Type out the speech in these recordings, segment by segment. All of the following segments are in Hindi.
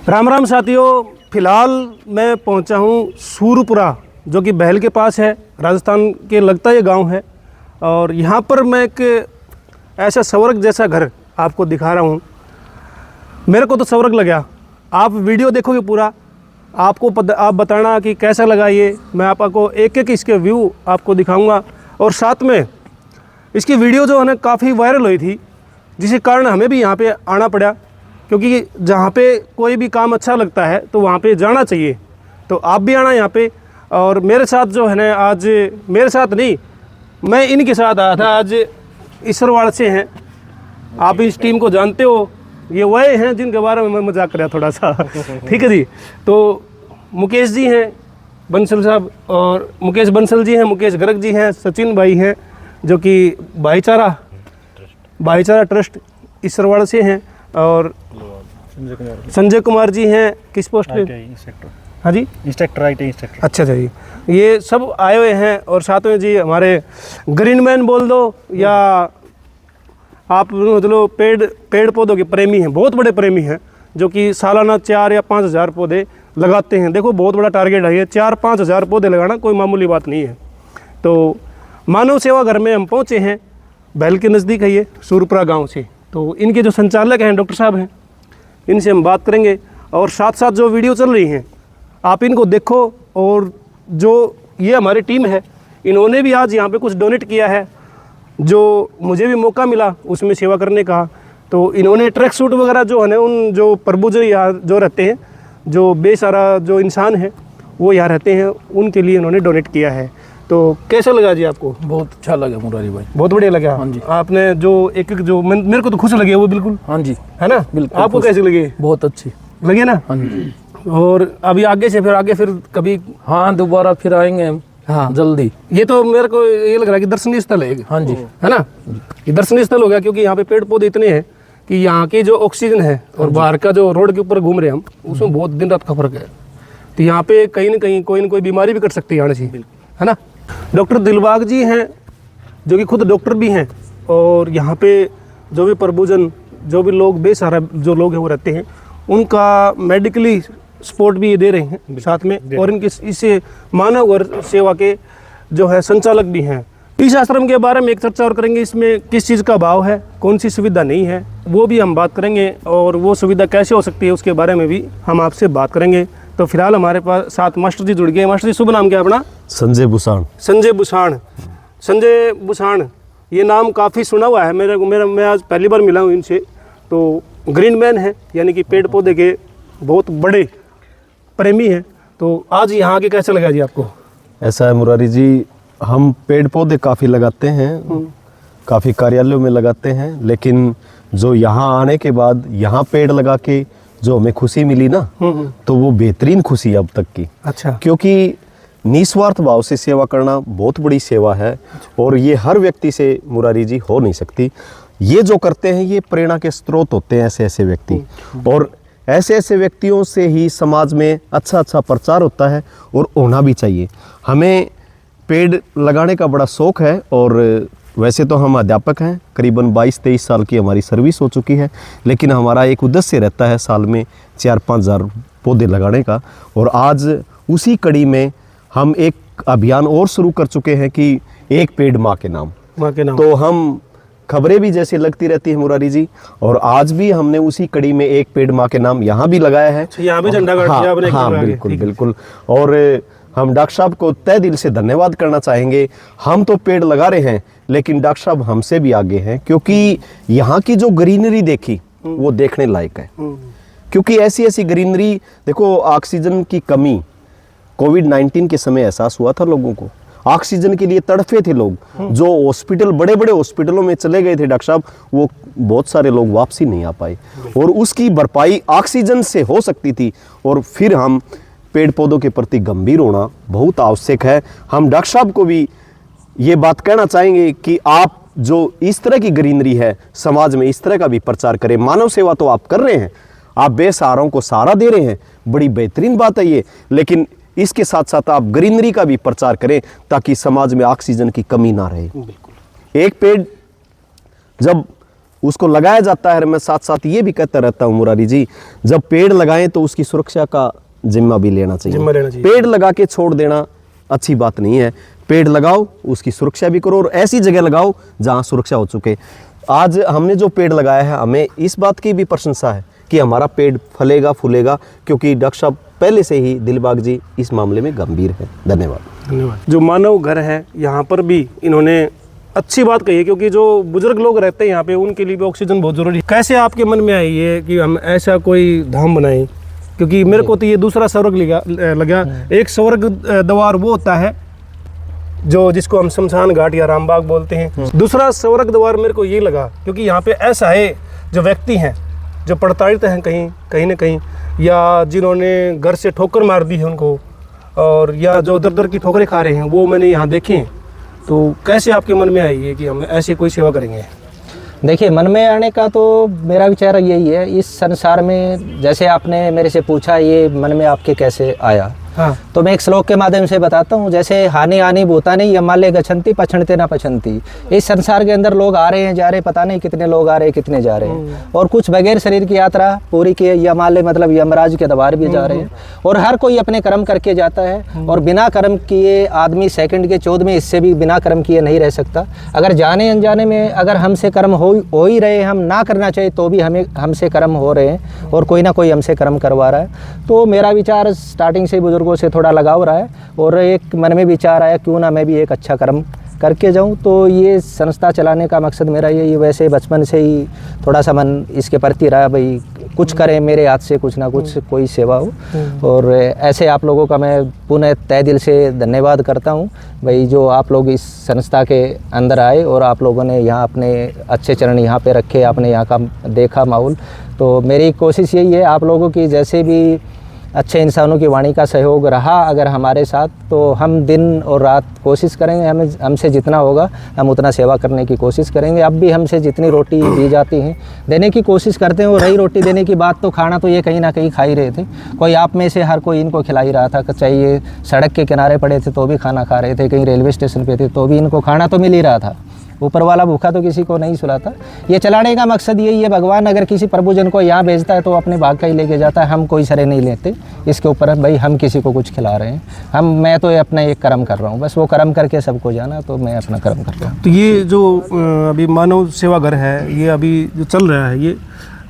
राम राम साथियों, फिलहाल मैं पहुंचा हूं सूरपुरा, जो कि बहल के पास है, राजस्थान के लगता ये गांव है। और यहां पर मैं एक ऐसा स्वर्ग जैसा घर आपको दिखा रहा हूं। मेरे को तो स्वर्ग लगा। आप वीडियो देखोगे पूरा, आपको आप बताना कि कैसा लगा ये। मैं आपको एक एक इसके व्यू आपको दिखाऊंगा। और साथ में इसकी वीडियो जो है ना काफ़ी वायरल हुई थी, जिसके कारण हमें भी यहाँ पे आना पड़ा, क्योंकि जहाँ पे कोई भी काम अच्छा लगता है तो वहाँ पे जाना चाहिए। तो आप भी आना यहाँ पे। और मेरे साथ जो है ना, आज मेरे साथ नहीं, मैं इनके साथ आया था। आज इसरवाड़ से हैं, आप इस टीम को जानते हो। ये वही हैं जिनके बारे में मैं मजाक कर रहा थोड़ा सा ठीक है जी। तो मुकेश जी हैं बंसल साहब, और मुकेश बंसल जी हैं, मुकेश गर्ग जी हैं, सचिन भाई हैं जो कि भाईचारा ट्रस्ट इसरवाड़ से हैं, और संजय कुमार जी हैं किस पोस्ट पे? हाँ जी, इंस्ट्रक्टर IT इंस्ट्रक्टर। अच्छा जी, ये सब आए हुए हैं। और साथ में जी हमारे ग्रीन मैन बोल दो, या आप मतलब पेड़ पौधों के प्रेमी हैं, बहुत बड़े प्रेमी हैं, जो कि सालाना 4 या 5 हज़ार पौधे लगाते हैं। देखो बहुत बड़ा टारगेट है ये, 4-5 हज़ार पौधे लगाना कोई मामूली बात नहीं है। तो मानव सेवा घर में हम पहुँचे हैं, बहल के नज़दीक है ये, सूरपुरा गाँव से। तो इनके जो संचालक हैं डॉक्टर साहब हैं, इनसे हम बात करेंगे। और साथ साथ जो वीडियो चल रही हैं आप इनको देखो। और जो ये हमारी टीम है, इन्होंने भी आज यहाँ पे कुछ डोनेट किया है, जो मुझे भी मौका मिला उसमें सेवा करने का। तो इन्होंने ट्रैक सूट वगैरह जो है ना, उन जो प्रभुज यहाँ जो रहते हैं, जो बेसहारा जो इंसान है वो यहाँ रहते हैं, उनके लिए इन्होंने डोनेट किया है। तो कैसा लगा जी आपको? बहुत अच्छा लगा मुरारी भाई, बहुत बढ़िया लगा। हाँ जी। आपने जो एक जो मेरे को तो खुश लगे वो, बिल्कुल। हाँ जी, है ना, बिल्कुल। आपको कैसे लगे? बहुत अच्छी लगे ना? हाँ जी। और अभी आगे से फिर कभी? हाँ, दोबारा फिर आएंगे हम। हाँ, जल्दी। ये तो मेरे को ये लग रहा है कि दर्शनीय स्थल है। हाँ जी, है ना, ये दर्शनीय स्थल हो गया, क्योंकि यहाँ पे पेड़ पौधे इतने हैं कि यहाँ की जो ऑक्सीजन है और बाहर का जो रोड के ऊपर घूम रहे हैं हम, उसमें बहुत दिन रात का फर्क है। तो यहाँ पे कहीं ना कहीं कोई ना कोई बीमारी भी कट सकती है आने से, है ना। डॉक्टर दिलबाग जी हैं, जो कि खुद डॉक्टर भी हैं, और यहाँ पे जो भी प्रभुजन, जो भी लोग बेसहारा जो लोग हैं वो रहते हैं, उनका मेडिकली सपोर्ट भी ये दे रहे हैं साथ में। और इनके इससे मानव और सेवा के जो है संचालक भी हैं। इस आश्रम के बारे में एक चर्चा और करेंगे, इसमें किस चीज़ का अभाव है, कौन सी सुविधा नहीं है, वो भी हम बात करेंगे। और वो सुविधा कैसे हो सकती है उसके बारे में भी हम आपसे बात करेंगे। तो फिलहाल हमारे पास साथ मास्टर जी जुड़ गए। मास्टर जी, शुभ नाम क्या है अपना? संजय बुसाण। संजय बुसाण। संजय बुसाण, ये नाम काफ़ी सुना हुआ है मैं आज पहली बार मिला हूँ इनसे। तो ग्रीन मैन है, यानी कि पेड़ पौधे के बहुत बड़े प्रेमी हैं। तो आज यहाँ आके कैसा लगा जी आपको? ऐसा है मुरारी जी, हम पेड़ पौधे काफ़ी लगाते हैं, काफ़ी कार्यालयों में लगाते हैं, लेकिन जो यहाँ आने के बाद यहाँ पेड़ लगा के जो हमें खुशी मिली ना, तो वो बेहतरीन खुशी अब तक की। अच्छा। क्योंकि निस्वार्थ भाव से सेवा करना बहुत बड़ी सेवा है, और ये हर व्यक्ति से मुरारी जी हो नहीं सकती। ये जो करते हैं ये प्रेरणा के स्रोत होते हैं, ऐसे ऐसे व्यक्ति। और ऐसे ऐसे व्यक्तियों से ही समाज में अच्छा अच्छा प्रचार होता है, और होना भी चाहिए। हमें पेड़ लगाने का बड़ा शौक़ है, और वैसे तो हम अध्यापक हैं, करीबन 22-23 साल की हमारी सर्विस हो चुकी है, लेकिन हमारा एक उद्देश्य रहता है साल में 4-5 हज़ार पौधे लगाने का। और आज उसी कड़ी में हम एक अभियान और शुरू कर चुके हैं कि एक पेड़ माँ के नाम। तो हम खबरें भी जैसे लगती रहती है मुरारी जी, और आज भी हमने उसी कड़ी में एक पेड़ माँ के नाम यहाँ भी लगाया है। यहाँ भी झंडा गाड़ दिया आपने? हाँ, बिल्कुल बिल्कुल। और हम डॉक्टर साहब को तहे दिल से धन्यवाद करना चाहेंगे। हम तो पेड़ लगा रहे हैं, लेकिन डॉक्टर साहब हमसे भी आगे हैं, क्योंकि यहाँ की जो ग्रीनरी देखी वो देखने लायक है। क्योंकि ऐसी ऐसी ग्रीनरी देखो, ऑक्सीजन की कमी कोविड-19 के समय एहसास हुआ था लोगों को। ऑक्सीजन के लिए तड़फे थे लोग, जो हॉस्पिटल, बड़े बड़े हॉस्पिटलों में चले गए थे डॉक्टर साहब, वो बहुत सारे लोग वापसी नहीं आ पाए, और उसकी भरपाई ऑक्सीजन से हो सकती थी। और फिर हम पेड़ पौधों के प्रति गंभीर होना बहुत आवश्यक है। हम डॉक्टर साहब को भी ये बात कहना चाहेंगे कि आप जो इस तरह की ग्रीनरी है समाज में, इस तरह का भी प्रचार करें। मानव सेवा तो आप कर रहे हैं, आप बेसहारों को सहारा दे रहे हैं, बड़ी बेहतरीन बात है ये, लेकिन इसके साथ साथ आप ग्रीनरी का भी प्रचार करें, ताकि समाज में ऑक्सीजन की कमी ना रहे। एक पेड़ जब उसको लगाया जाता है। मैं साथ साथ ये भी कहता रहता हूँ मुरारी जी, जब पेड़ लगाएं तो उसकी सुरक्षा का जिम्मा भी लेना चाहिए। पेड़ लगा के छोड़ देना अच्छी बात नहीं है। पेड़ लगाओ, उसकी सुरक्षा भी करो और ऐसी जगह लगाओ जहाँ सुरक्षा हो चुके। आज हमने जो पेड़ लगाया है, हमें इस बात की भी प्रशंसा है कि हमारा पेड़ फलेगा फूलेगा, क्योंकि डॉक्टर साहब पहले से ही दिलबाग जी इस मामले में गंभीर है। धन्यवाद। जो मानव घर है यहाँ पर भी इन्होंने अच्छी बात कही है, क्योंकि जो बुजुर्ग लोग रहते हैं यहाँ पे उनके लिए भी ऑक्सीजन बहुत ज़रूरी है। कैसे आपके मन में आई है कि हम ऐसा कोई धाम बनाएं? क्योंकि मेरे को तो ये दूसरा स्वर्ग लगा। एक स्वर्ग द्वार वो होता है जो जिसको हम शमशान घाट या रामबाग बोलते हैं। दूसरा स्वर्ग द्वार मेरे को ये लगा क्योंकि यहाँ पे ऐसा है जो व्यक्ति हैं जो प्रताड़ित हैं कहीं न कहीं, या जिन्होंने घर से ठोकर मार दी है उनको, और या जो दर दर की ठोकरें खा रहे हैं, वो मैंने यहाँ देखे। तो कैसे आपके मन में आई है कि हम ऐसी कोई सेवा करेंगे? देखिए, मन में आने का तो मेरा विचार यही है, इस संसार में जैसे आपने मेरे से पूछा ये मन में आपके कैसे आया, हाँ। तो मैं एक श्लोक के माध्यम से बताता हूँ। जैसे हानि हानि भूतानि यमाले गच्छन्ति पछन्ते न पछन्ति। इस संसार के अंदर लोग आ रहे हैं जा रहे, पता नहीं कितने लोग आ रहे हैं कितने जा रहे हैं, और कुछ बगैर शरीर की यात्रा पूरी किए यमाले मतलब यमराज के दरबार भी जा रहे हैं। और हर कोई अपने कर्म करके जाता है, और बिना कर्म किए आदमी सेकंड के 14वें हिस्से भी बिना कर्म किए नहीं रह सकता। अगर जाने अनजाने में अगर हमसे कर्म हो ही रहे, हम ना करना चाहिए तो भी हमसे कर्म हो रहे हैं, और कोई ना कोई हमसे कर्म करवा रहा है। तो मेरा विचार स्टार्टिंग से बुजुर्गों से थोड़ा लगाव रहा है, और एक मन में विचार आया क्यों ना मैं भी एक अच्छा कर्म करके जाऊं। तो ये संस्था चलाने का मकसद मेरा यही, वैसे बचपन से ही थोड़ा सा मन इसके प्रति रहा, भाई कुछ करें मेरे हाथ से कुछ ना कुछ कोई सेवा हो। और ऐसे आप लोगों का मैं पुनः तहे दिल से धन्यवाद करता हूं भाई, जो आप लोग इस संस्था के अंदर आए और आप लोगों ने यहाँ अपने अच्छे चरण यहाँ पे रखे, आपने यहाँ का देखा माहौल। तो मेरी कोशिश यही है आप लोगों की, जैसे भी अच्छे इंसानों की वाणी का सहयोग रहा अगर हमारे साथ, तो हम दिन और रात कोशिश करेंगे, हमसे जितना होगा हम उतना सेवा करने की कोशिश करेंगे। अब भी हमसे जितनी रोटी दी जाती है देने की कोशिश करते हैं। और रही रोटी देने की बात, तो खाना तो ये कहीं ना कहीं खा ही रहे थे। कोई आप में से हर कोई इनको खिला ही रहा था, चाहे ये सड़क के किनारे पड़े थे तो भी खाना खा रहे थे, कहीं रेलवे स्टेशन पे थे तो भी इनको खाना तो मिल ही रहा था। ऊपर वाला भूखा तो किसी को नहीं सुलाता। ये चलाने का मकसद यही है, भगवान अगर किसी प्रभुजन को यहाँ भेजता है तो अपने भाग का ही लेके जाता है। हम कोई सरे नहीं लेते इसके ऊपर भाई हम किसी को कुछ खिला रहे हैं। मैं तो अपना एक कर्म कर रहा हूँ, बस वो कर्म करके सबको जाना, तो मैं अपना कर्म कर रहा हूँ। तो ये जो अभी मानव सेवा घर है, ये अभी जो चल रहा है,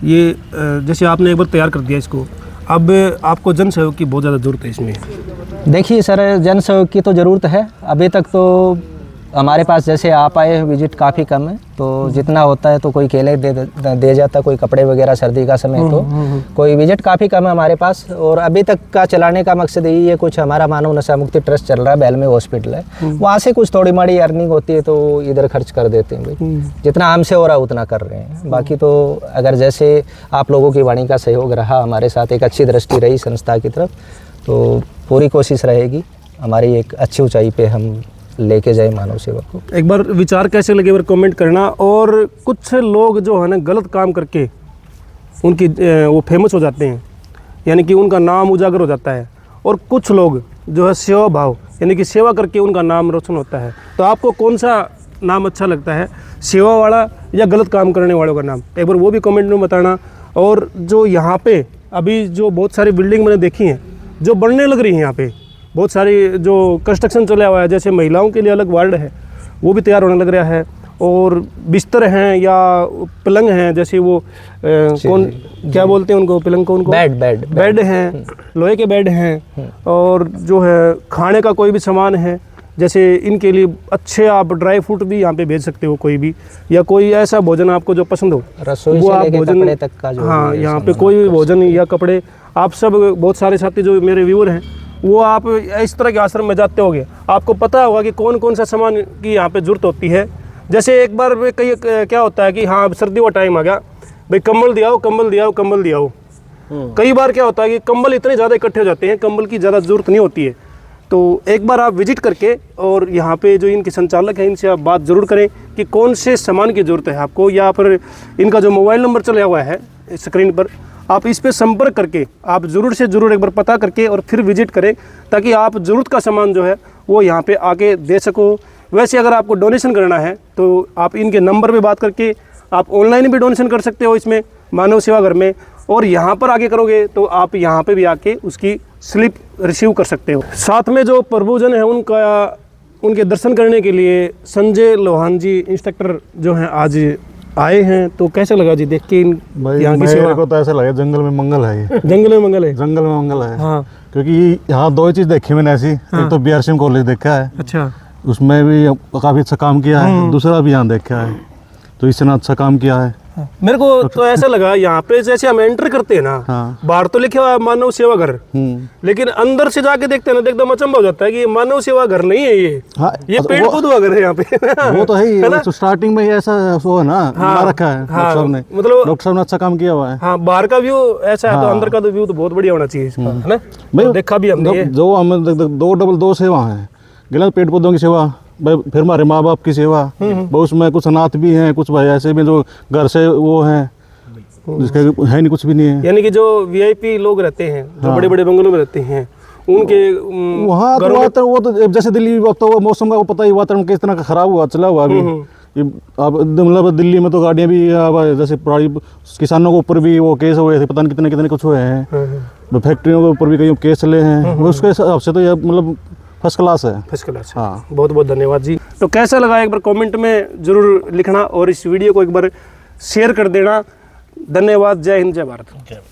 ये जैसे आपने एक बार तैयार कर दिया इसको, अब आपको जन सहयोग की बहुत ज़्यादा ज़रूरत है इसमें। देखिए सर, जन सहयोग की तो ज़रूरत है। अभी तक तो हमारे पास जैसे आप आए विजिट काफ़ी कम है, तो जितना होता है तो कोई केले दे जाता, कोई कपड़े वगैरह सर्दी का समय, तो कोई विजिट काफ़ी कम है हमारे पास। और अभी तक का चलाने का मकसद यही है, कुछ हमारा मानव नशा मुक्ति ट्रस्ट चल रहा है, बैल में हॉस्पिटल है, वहाँ से कुछ थोड़ी माड़ी अर्निंग होती है तो इधर खर्च कर देते हैं भाई, जितना हमसे हो रहा है उतना कर रहे हैं। बाकी तो अगर जैसे आप लोगों की वाणी का सहयोग रहा हमारे साथ, एक अच्छी दृष्टि रही संस्था की तरफ, तो पूरी कोशिश रहेगी हमारी एक अच्छी ऊंचाई पे हम लेके जाए मानव सेवा को। एक बार विचार कैसे लगे, एक बार कमेंट करना। और कुछ लोग जो है ना गलत काम करके उनकी वो फेमस हो जाते हैं, यानी कि उनका नाम उजागर हो जाता है, और कुछ लोग जो है सेवा भाव यानी कि सेवा करके उनका नाम रोशन होता है। तो आपको कौन सा नाम अच्छा लगता है, सेवा वाला या गलत काम करने वालों का नाम? एक बार वो भी कमेंट में बताना। और जो यहाँ पे अभी जो बहुत सारी बिल्डिंग मैंने देखी हैं जो बनने लग रही हैं, यहाँ पे बहुत सारी जो कंस्ट्रक्शन चला हुआ है, जैसे महिलाओं के लिए अलग वार्ड है वो भी तैयार होने लग रहा है, और बिस्तर हैं या पलंग हैं, जैसे वो कौन क्या बोलते हैं उनको, पलंग को, उनको बेड हैं, लोहे के बेड हैं, और जो है खाने का कोई भी सामान है, जैसे इनके लिए अच्छे आप ड्राई फ्रूट भी यहाँ पे भेज सकते हो कोई भी, या कोई ऐसा भोजन आपको जो पसंद हो वो आप भोजन तक का जो, हाँ यहाँ पे कोई भी भोजन या कपड़े, आप सब बहुत सारे साथी जो मेरे व्यूअर हैं वो आप इस तरह के आश्रम में जाते होंगे, आपको पता होगा कि कौन कौन सा सामान की यहाँ पे ज़रूरत होती है। जैसे एक बार कई क्या होता है कि हाँ अब सर्दी का टाइम आ गया भाई, कंबल दिया हो, कंबल दिया हो, कंबल दिया हो। कई बार क्या होता है कि कंबल इतने ज़्यादा इकट्ठे हो जाते हैं, कंबल की ज़्यादा ज़रूरत नहीं होती है। तो एक बार आप विजिट करके और यहाँ पे जो इनके संचालक हैं इनसे आप बात ज़रूर करें कि कौन से सामान की ज़रूरत है आपको, या फिर इनका जो मोबाइल नंबर चला हुआ है स्क्रीन पर, आप इस पे संपर्क करके आप ज़रूर से ज़रूर एक बार पता करके और फिर विजिट करें, ताकि आप ज़रूरत का सामान जो है वो यहाँ पे आके दे सको। वैसे अगर आपको डोनेशन करना है तो आप इनके नंबर पे बात करके आप ऑनलाइन भी डोनेशन कर सकते हो इसमें मानव सेवा घर में, और यहाँ पर आके करोगे तो आप यहाँ पे भी आके उसकी स्लिप रिसीव कर सकते हो। साथ में जो प्रभुजन है उनके दर्शन करने के लिए संजय लोहान जी इंस्ट्रक्टर जो हैं आज आए हैं, तो कैसा लगा जी देख के यहाँ की सेवा? मेरे को तो ऐसा लगा जंगल में मंगल है ये। जंगल में मंगल है। जंगल में मंगल है। हाँ। क्योंकि यहाँ दो ही चीज़ देखी मैंने ऐसी, एक तो BRCM कॉलेज देखा है, अच्छा। उसमें भी काफ़ी अच्छा काम किया है, दूसरा भी यहाँ देखा है तो इसने अच्छा काम किया है। मेरे को तो ऐसा लगा यहाँ पे जैसे हम एंटर करते हैं ना, हाँ। बाहर तो लिखा हुआ है मानव सेवा घर, लेकिन अंदर से जाके देखते हैं ना, एकदम अचंभा हो जाता है कि ये मानव सेवा घर नहीं है, ये हाँ, ये पेड़ पौधा घर है यहाँ पे। वो तो है ही, तो स्टार्टिंग में ही ऐसा वो है ना, बना रखा है डॉक्टर साहब ने, मतलब डॉक्टर साहब ने अच्छा काम किया हुआ है। हाँ, बाहर का व्यू ऐसा है तो अंदर का तो व्यू तो बहुत बढ़िया होना चाहिए इसका, है ना? भाई तो देखा भी हमने जो हम दो सेवा है, गिला पेड़ पौधों की सेवा, भाई फिर हमारे माँ बाप की सेवा, बहुत उसमें कुछ अनाथ भी हैं, कुछ भाई ऐसे भी जो घर से वो हैं जिसके है नहीं, कुछ भी नहीं है। यानी कि जो VIP लोग रहते हैं, जो बड़े बड़े बंगलों में रहते हैं, उनके वहाँ तो वातावरण वो तो जैसे दिल्ली तो मौसम का पता ही, वातावरण किस तरह का खराब हुआ चला हुआ अभी। ये अब मतलब दिल्ली में तो गाड़ियाँ भी अब जैसे पुरानी किसानों के ऊपर भी वो केस हुए थे, पता नहीं कितने कितने कुछ हुए हैं, फैक्ट्रियों के ऊपर भी कई केस चले हैं, उसके हिसाब से तो ये मतलब फर्स्ट क्लास है। First class. हाँ, बहुत बहुत धन्यवाद जी। तो कैसा लगा एक बार कमेंट में जरूर लिखना, और इस वीडियो को एक बार शेयर कर देना। धन्यवाद। जय हिंद, जय भारत।